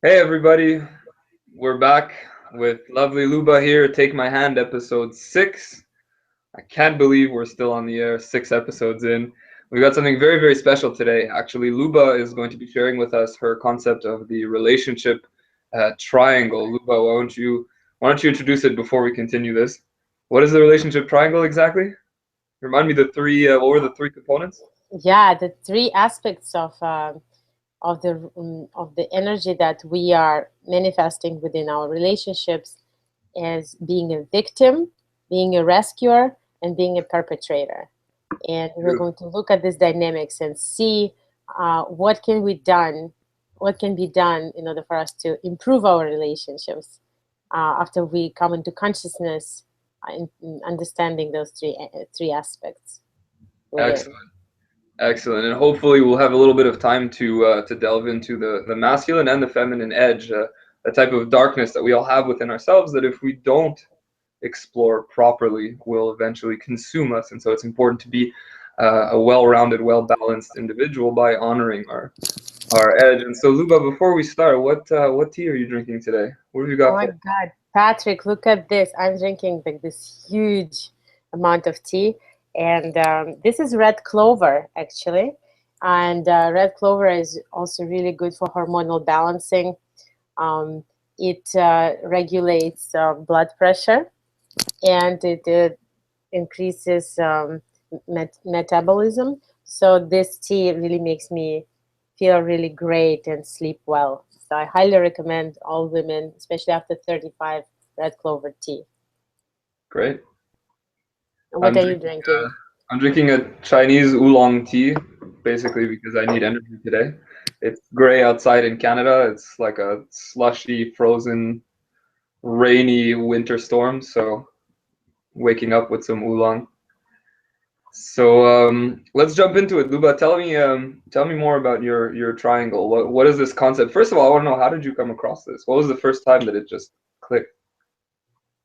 Hey everybody, we're back with lovely Luba here. Take My Hand, episode 6. I can't believe we're still on the air, 6 episodes in. We got something very, very special today. Actually, Luba is going to be sharing with us her concept of the relationship triangle. Luba, why don't you introduce it before we continue this? What is the relationship triangle exactly? Remind me the three. What were the three components? Yeah, the three aspects of the energy that we are manifesting within our relationships is being a victim, being a rescuer, and being a perpetrator. And we're going to look at these dynamics and see what can we done, what can be done in order for us to improve our relationships after we come into consciousness, in understanding those three aspects within. Excellent. Excellent, and hopefully we'll have a little bit of time to delve into the masculine and the feminine edge, a type of darkness that we all have within ourselves that if we don't explore properly will eventually consume us. And so it's important to be a well-rounded, well-balanced individual by honoring our edge. And so, Luba, before we start, what tea are you drinking today? What have you Oh got my for? God, Patrick, look at this. I'm drinking like this huge amount of tea. And this is red clover, actually. And red clover is also really good for hormonal balancing. Um, it regulates blood pressure and it increases metabolism. So this tea really makes me feel really great and sleep well. So I highly recommend all women, especially after 35, red clover tea. Great. And what I'm are you drinking. drinking? I'm drinking a Chinese oolong tea, basically because I need energy today. It's gray outside in Canada. It's like a slushy, frozen, rainy winter storm. So waking up with some oolong. So let's jump into it. Luba, tell me more about your triangle. What is this concept? First of all, I want to know, how did you come across this? What was the first time that it just clicked?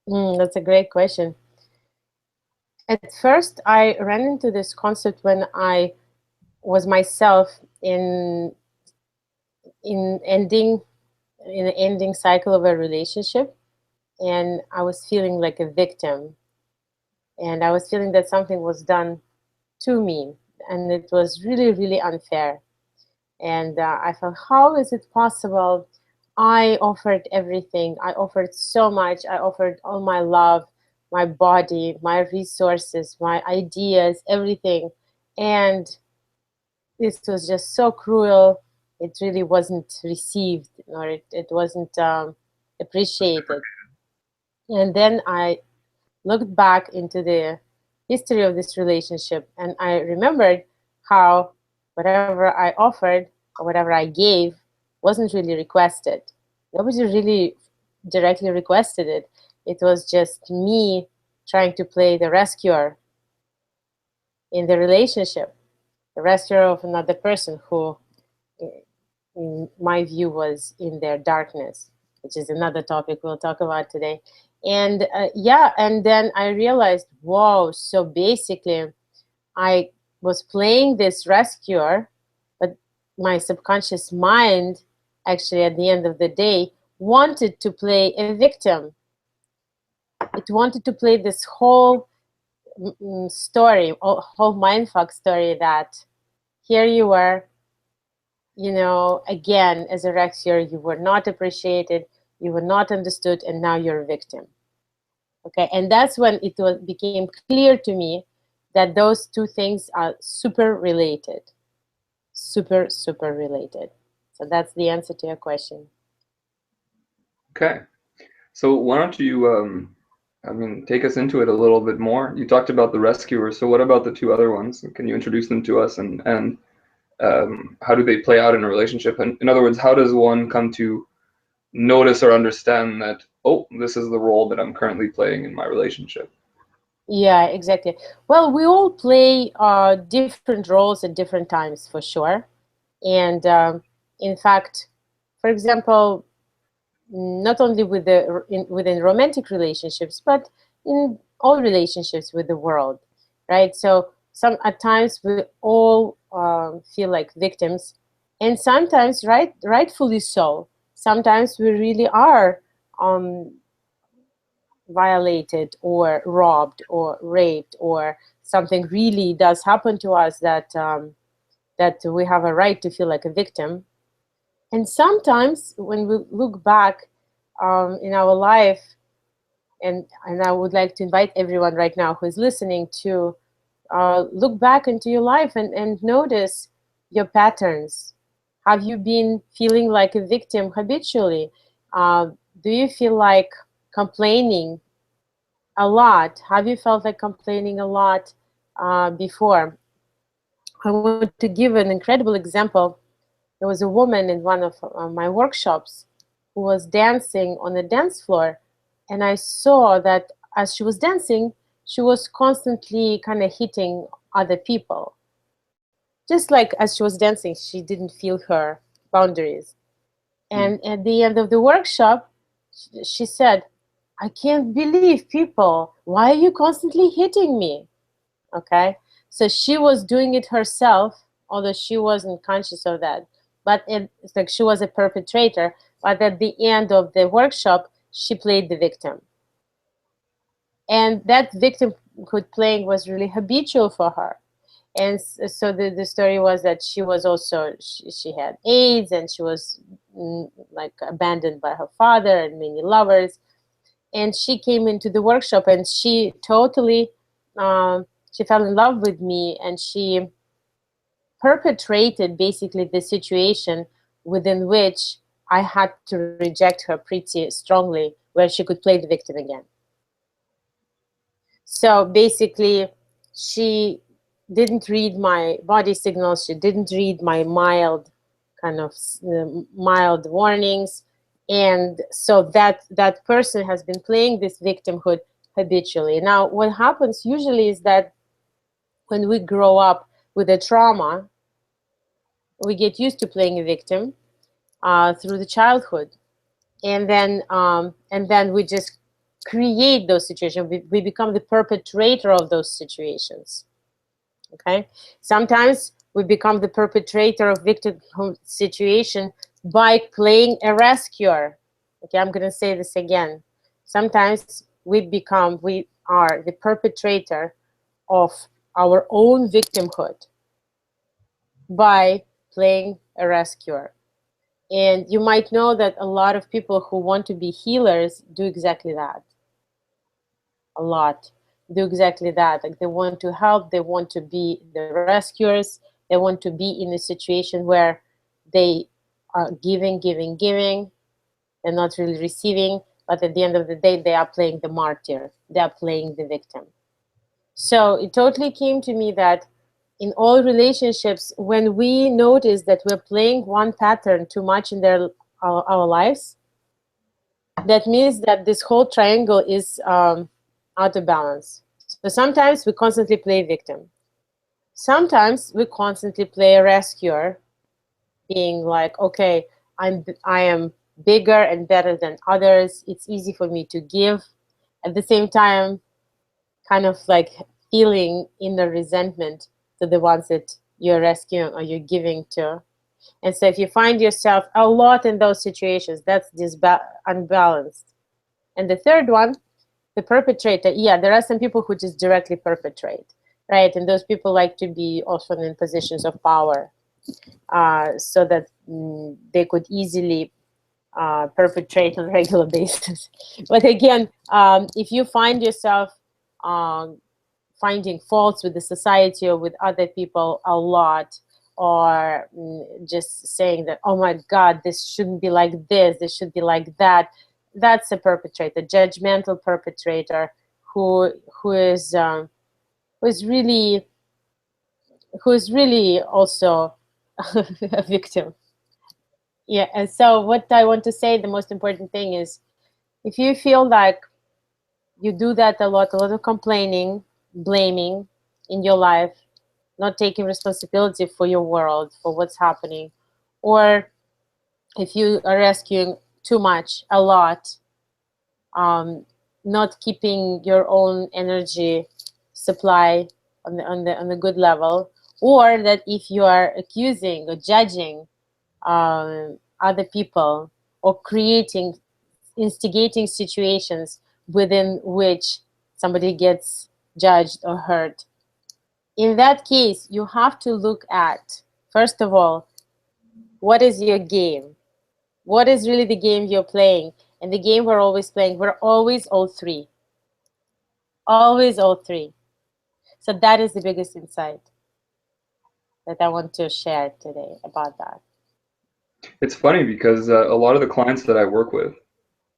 That's a great question. At first, I ran into this concept when I was myself in ending in an ending cycle of a relationship, and I was feeling like a victim, and I was feeling that something was done to me, and it was really, really unfair. And I felt, how is it possible? I offered everything. I offered so much. I offered all my love, my body, my resources, my ideas, everything. And this was just so cruel. It really wasn't received, or it wasn't appreciated. And then I looked back into the history of this relationship, and I remembered how whatever I offered or whatever I gave wasn't really requested. Nobody really directly requested it. It was just me trying to play the rescuer in the relationship, the rescuer of another person who, in my view, was in their darkness, which is another topic we'll talk about today. And yeah, and then I realized, whoa, so basically I was playing this rescuer, but my subconscious mind actually at the end of the day wanted to play a victim. It wanted to play this whole story, whole mindfuck story that here you were, again, as a rescuer, you were not appreciated, you were not understood, and now you're a victim. Okay, and that's when became clear to me that those two things are super related, super related. So that's the answer to your question. Okay. So why don't you, take us into it a little bit more? You talked about the rescuer. So what about the two other ones? Can you introduce them to us, and how do they play out in a relationship? And in other words, how does one come to notice or understand that, oh, this is the role that I'm currently playing in my relationship? Yeah, exactly. Well, we all play different roles at different times, for sure. And in fact, for example, not only within romantic relationships, but in all relationships with the world, right? So some at times we all feel like victims, and sometimes rightfully so. sometimes we really are um, violated or robbed or raped, or something really does happen to us that that we have a right to feel like a victim. And sometimes when we look back in our life, and I would like to invite everyone right now who is listening to look back into your life and notice your patterns. Have you been feeling like a victim habitually? Do you feel like complaining a lot? Have you felt like complaining a lot before? I want to give an incredible example. There was a woman in one of my workshops who was dancing on the dance floor, and I saw that as she was dancing, she was constantly kind of hitting other people. Just like as she was dancing, she didn't feel her boundaries. Mm. And at the end of the workshop, she said, "I can't believe people, why are you constantly hitting me?" Okay, so she was doing it herself, although she wasn't conscious of that. But it's like she was a perpetrator. But at the end of the workshop, she played the victim, and that victimhood playing was really habitual for her. And so the story was that she was also she had AIDS, and she was like abandoned by her father and many lovers. And she came into the workshop, and she totally she fell in love with me, and she perpetrated basically the situation within which I had to reject her pretty strongly, where she could play the victim again. So basically, she didn't read my body signals. She didn't read my mild kind of mild warnings. And so that person has been playing this victimhood habitually. Now, what happens usually is that when we grow up with a trauma, we get used to playing a victim through the childhood, and then we just create those situations. We become the perpetrator of those situations. Okay, sometimes we become the perpetrator of victim situation by playing a rescuer. Okay, I'm going to say this again. Sometimes we are the perpetrator of our own victimhood by playing a rescuer. And you might know that a lot of people who want to be healers do exactly that. A lot do exactly that. Like, they want to help, they want to be the rescuers, they want to be in a situation where they are giving, giving, giving, and not really receiving. But at the end of the day, they are playing the martyr, they are playing the victim. So it totally came to me that in all relationships, when we notice that we're playing one pattern too much in our lives, that means that this whole triangle is out of balance. So sometimes we constantly play victim. Sometimes we constantly play a rescuer, being like, okay, I am bigger and better than others. It's easy for me to give. At the same time, kind of like feeling inner resentment to the ones that you're rescuing or you're giving to. And so if you find yourself a lot in those situations, that's unbalanced. And the third one, the perpetrator. Yeah, there are some people who just directly perpetrate, right? And those people like to be often in positions of power, so that they could easily perpetrate on a regular basis. But again, if you find yourself um, finding faults with the society or with other people a lot, or just saying that, oh my God, this shouldn't be like this should be like that, that's a perpetrator, judgmental perpetrator, who who is um, who is really who is really also a victim. Yeah, and so what I want to say, the most important thing is, if you feel like you do that a lot of complaining, blaming in your life, not taking responsibility for your world, for what's happening, or if you are rescuing too much, a lot, um, not keeping your own energy supply on the good level, or that if you are accusing or judging other people or creating, instigating situations within which somebody gets judged or hurt. In that case, you have to look at, first of all, what is your game? What is really the game you're playing? And the game we're always playing, we're always all three. Always all three. So that is the biggest insight that I want to share today about that. It's funny because a lot of the clients that I work with,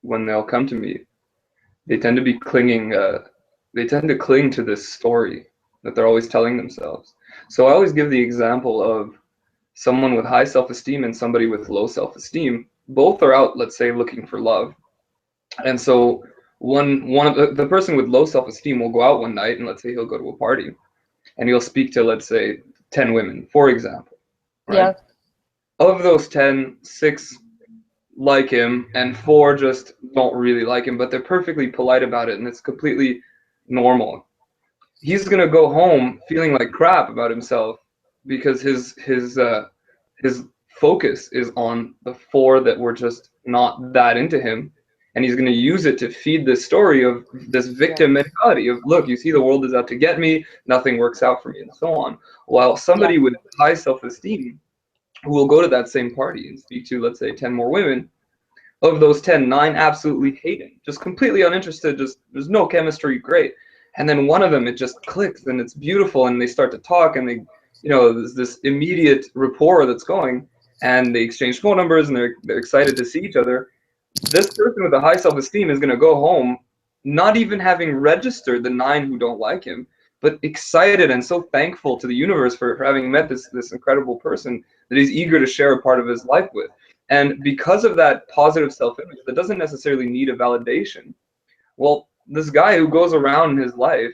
when they'll come to me, they tend to be clinging. They tend to cling to this story that they're always telling themselves. So I always give the example of someone with high self-esteem and somebody with low self-esteem. Both are out, let's say, looking for love. And so one of the person with low self-esteem will go out one night and let's say he'll go to a party and he'll speak to, let's say, 10 women, for example, right? Yeah. Of those 10, 6 like him and 4 just don't really like him, but they're perfectly polite about it and it's completely normal. He's gonna go home feeling like crap about himself because his focus is on the 4 that were just not that into him, and he's gonna use it to feed this story of this victim Yes. mentality of, look, you see, the world is out to get me, nothing works out for me, and so on. While Yeah. somebody with high self-esteem who will go to that same party and speak to, let's say, 10 more women, of those 10, 9 absolutely hate him, just completely uninterested, just there's no chemistry, great. And then one of them, it just clicks and it's beautiful and they start to talk and they, there's this immediate rapport that's going and they exchange phone numbers and they're excited to see each other. This person with a high self-esteem is going to go home not even having registered the 9 who don't like him, but excited and so thankful to the universe for having met this incredible person that he's eager to share a part of his life with. And because of that positive self-image that doesn't necessarily need a validation, well, this guy who goes around in his life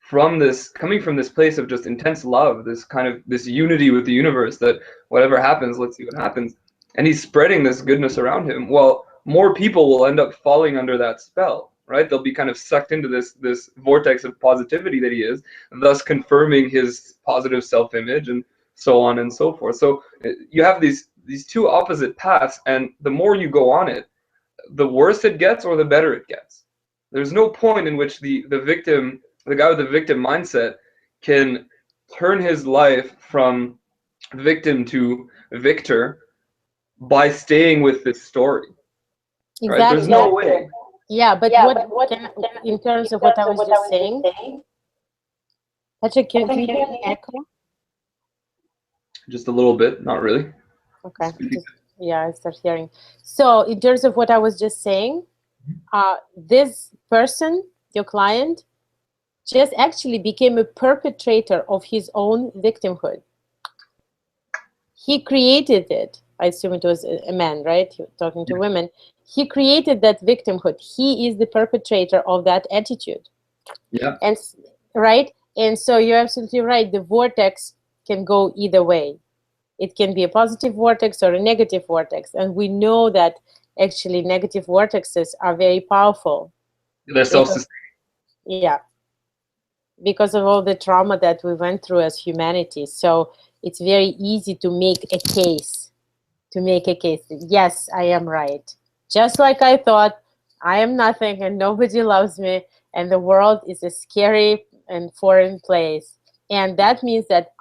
coming from this place of just intense love, this kind of this unity with the universe, that whatever happens, let's see what happens, and he's spreading this goodness around him, well, more people will end up falling under that spell, right? They'll be kind of sucked into this vortex of positivity that he is, thus confirming his positive self-image and so on and so forth. So you have these two opposite paths, and the more you go on it, the worse it gets or the better it gets. There's no point in which the victim, the guy with the victim mindset, can turn his life from victim to victor by staying with this story. Right? There's Exactly. no way. Yeah, but what can, in terms of what I was just saying, Patrick, can you hear me echo? Just a little bit, not really. Okay. Yeah, I start hearing. So in terms of what I was just saying, this person, your client, just actually became a perpetrator of his own victimhood. He created it. I assume it was a man, right? He was talking to women. He created that victimhood. He is the perpetrator of that attitude. Yeah. And right? And so you're absolutely right. The vortex can go either way. It can be a positive vortex or a negative vortex. And we know that actually negative vortexes are very powerful. They're self-sustaining. Yeah. Because of all the trauma that we went through as humanity. So it's very easy to make a case. Yes, I am right. Just like I thought, I am nothing and nobody loves me and the world is a scary and foreign place. And that means that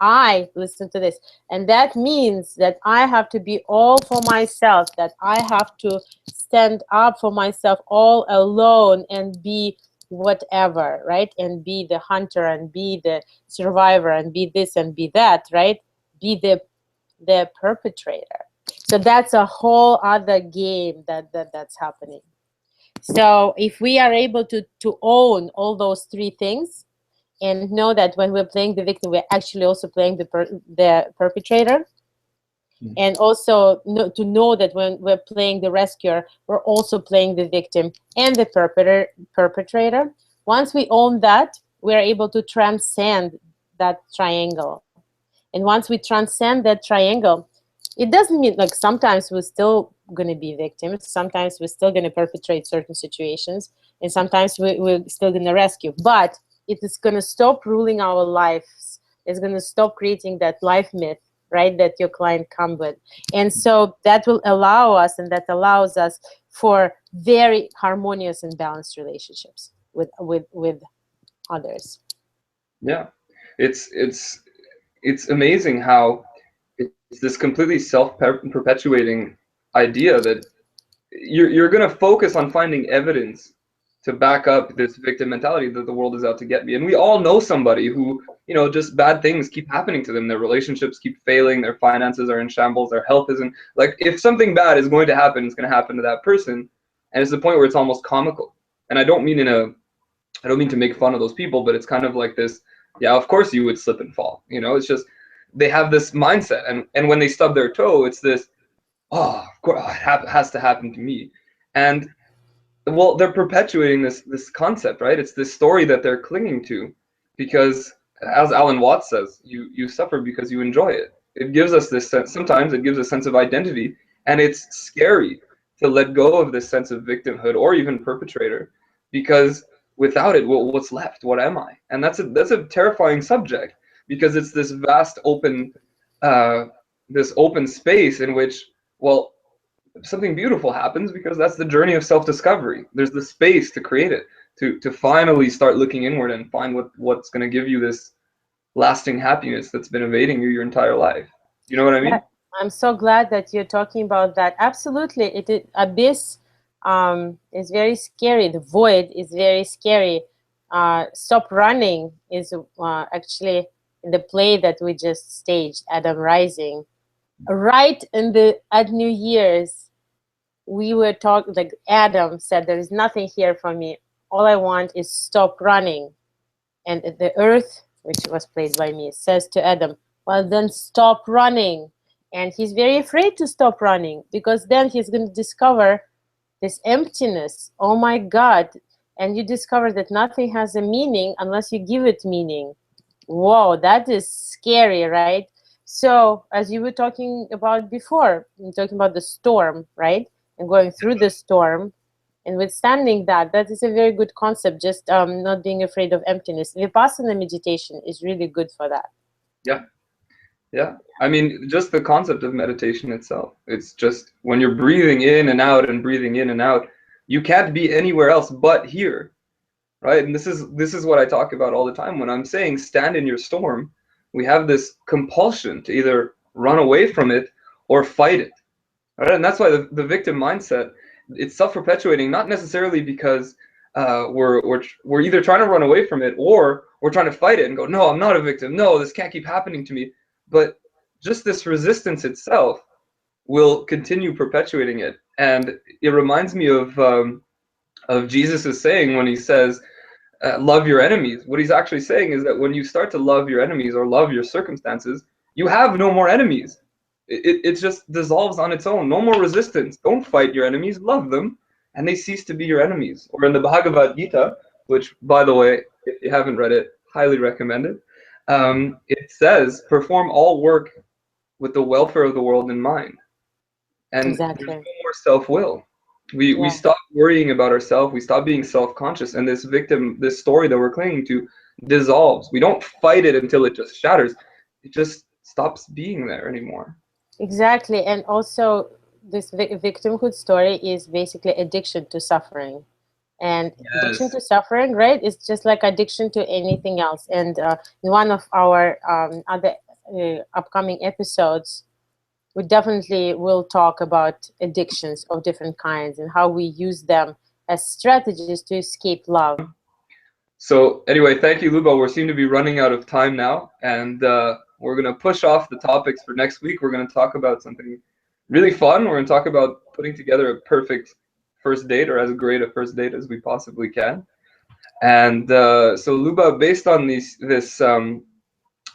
listen to this, and that means that I have to be all for myself, that I have to stand up for myself all alone and be whatever, right? And be the hunter and be the survivor and be this and be that, right? Be the perpetrator. So that's a whole other game that's happening. So if we are able to own all those three things and know that when we're playing the victim, we're actually also playing the perpetrator, and also to know that when we're playing the rescuer, we're also playing the victim and the perpetrator. Once we own that, we're able to transcend that triangle. And once we transcend that triangle, it doesn't mean, like, sometimes we're still going to be victims, sometimes we're still going to perpetrate certain situations, and sometimes we're still going to rescue, but it is going to stop ruling our lives. It's going to stop creating that life myth right, that your client come with. And so that will allow us, and that allows us for very harmonious and balanced relationships with others. Yeah, it's amazing how it's this completely self-perpetuating idea that you're going to focus on finding evidence to back up this victim mentality that the world is out to get me. And we all know somebody who, just bad things keep happening to them. Their relationships keep failing, their finances are in shambles, their health isn't. Like, if something bad is going to happen, it's going to happen to that person. And it's the point where it's almost comical. And I don't mean to make fun of those people, but it's kind of like this, yeah, of course you would slip and fall. It's just they have this mindset, and when they stub their toe, it's this, oh, of course, it has to happen to me. And well, they're perpetuating this concept, right? It's this story that they're clinging to, because, as Alan Watts says, you suffer because you enjoy it. It gives us this sense. Sometimes it gives a sense of identity, and it's scary to let go of this sense of victimhood or even perpetrator, because without it, what's left? What am I? And that's a terrifying subject, because it's this vast uh, open space in which, well, something beautiful happens, because that's the journey of self-discovery. There's the space to create it, to finally start looking inward and find what's going to give you this lasting happiness that's been evading you your entire life. You know what I Yeah, mean? I'm so glad that you're talking about that. Absolutely, abyss is very scary. The void is very scary. Stop running is actually in the play that we just staged, Adam Rising. Right at New Year's, we were talking, like Adam said, there is nothing here for me. All I want is stop running. And the earth, which was played by me, says to Adam, well, then stop running. And he's very afraid to stop running, because then he's going to discover this emptiness. Oh my God. And you discover that nothing has a meaning unless you give it meaning. Whoa, that is scary, right? So, as you were talking about before, you're talking about the storm, right? And going through the storm and withstanding that is a very good concept. Just not being afraid of emptiness. Vipassana meditation is really good for that. Yeah. Yeah. I mean, just the concept of meditation itself. It's just when you're breathing in and out and breathing in and out, you can't be anywhere else but here, right? And this is what I talk about all the time when I'm saying stand in your storm. We have this compulsion to either run away from it or fight it. Right? And that's why the victim mindset, it's self-perpetuating, not necessarily because we're either trying to run away from it or we're trying to fight it and go, no, I'm not a victim. No, this can't keep happening to me. But just this resistance itself will continue perpetuating it. And it reminds me of Jesus' saying when he says, love your enemies. What he's actually saying is that when you start to love your enemies or love your circumstances, you have no more enemies. It just dissolves on its own. No more resistance. Don't fight your enemies. Love them, and they cease to be your enemies. Or in the Bhagavad Gita, which, by the way, if you haven't read it, highly recommend it. It says, perform all work with the welfare of the world in mind. And there's Exactly. no more self-will. We Yeah. stop worrying about ourselves. We stop being self-conscious, and this story that we're clinging to, dissolves. We don't fight it until it just shatters. It just stops being there anymore. Exactly. And also, this victimhood story is basically addiction to suffering. And addiction Yes. to suffering, right, is just like addiction to anything else. And in one of our other upcoming episodes, we definitely will talk about addictions of different kinds and how we use them as strategies to escape love. So anyway, thank you, Luba. We seem to be running out of time now, and we're going to push off the topics for next week. We're going to talk about something really fun. We're going to talk about putting together a perfect first date, or as great a first date as we possibly can. And so, Luba, based on this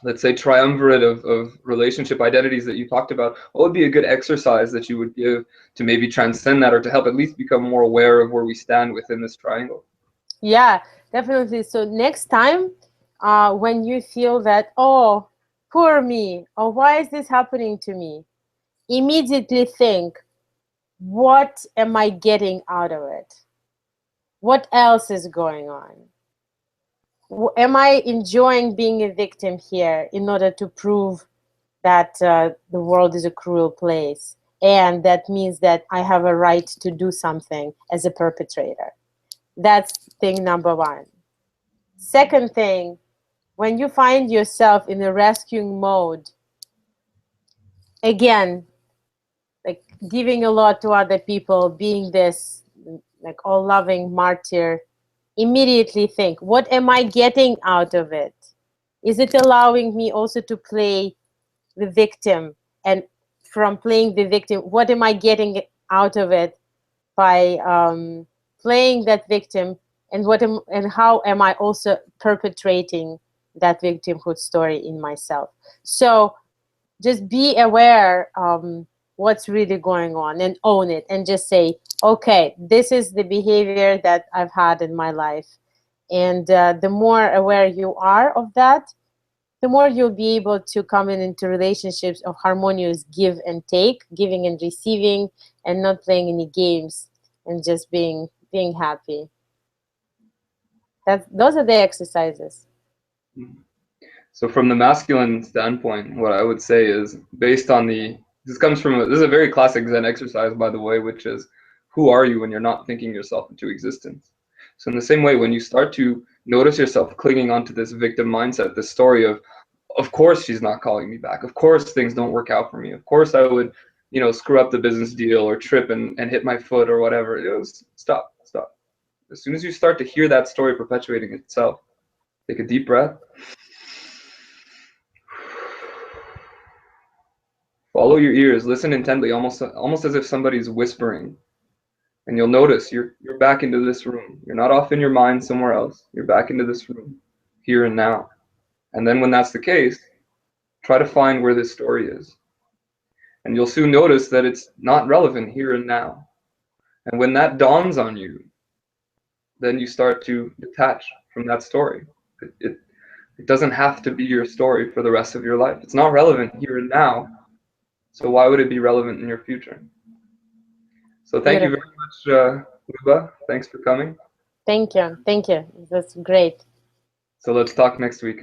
let's say, triumvirate of relationship identities that you talked about, what would be a good exercise that you would give to maybe transcend that, or to help at least become more aware of where we stand within this triangle? Yeah, definitely. So next time, when you feel that, oh, poor me, or why is this happening to me, immediately think, what am I getting out of it? What else is going on? Am I enjoying being a victim here in order to prove that the world is a cruel place, and that means that I have a right to do something as a perpetrator. That's thing number one. Second thing, when you find yourself in a rescuing mode, again, like giving a lot to other people, being this like all loving martyr, immediately think, what am I getting out of it? Is it allowing me also to play the victim? And from playing the victim, what am I getting out of it by playing that victim? And and how am I also perpetrating that victimhood story in myself? So just be aware what's really going on and own it, and just say, okay, this is the behavior that I've had in my life. And the more aware you are of that, the more you'll be able to come into relationships of harmonious give and take, giving and receiving, and not playing any games, and just being happy. Those are the exercises. So from the masculine standpoint, what I would say is based on this is a very classic Zen exercise, by the way, which is who are you when you're not thinking yourself into existence? So in the same way, when you start to notice yourself clinging onto this victim mindset, this story of course she's not calling me back. Of course things don't work out for me. Of course I would, screw up the business deal or trip and hit my foot or whatever. Stop, stop. As soon as you start to hear that story perpetuating itself, take a deep breath. Follow your ears, listen intently, almost as if somebody's whispering. And you'll notice you're back into this room. You're not off in your mind somewhere else. You're back into this room, here and now. And then when that's the case, try to find where this story is. And you'll soon notice that it's not relevant here and now. And when that dawns on you, then you start to detach from that story. It doesn't have to be your story for the rest of your life. It's not relevant here and now. So why would it be relevant in your future? So thank you very much, Luba. Thanks for coming. Thank you. Thank you. That's great. So let's talk next week.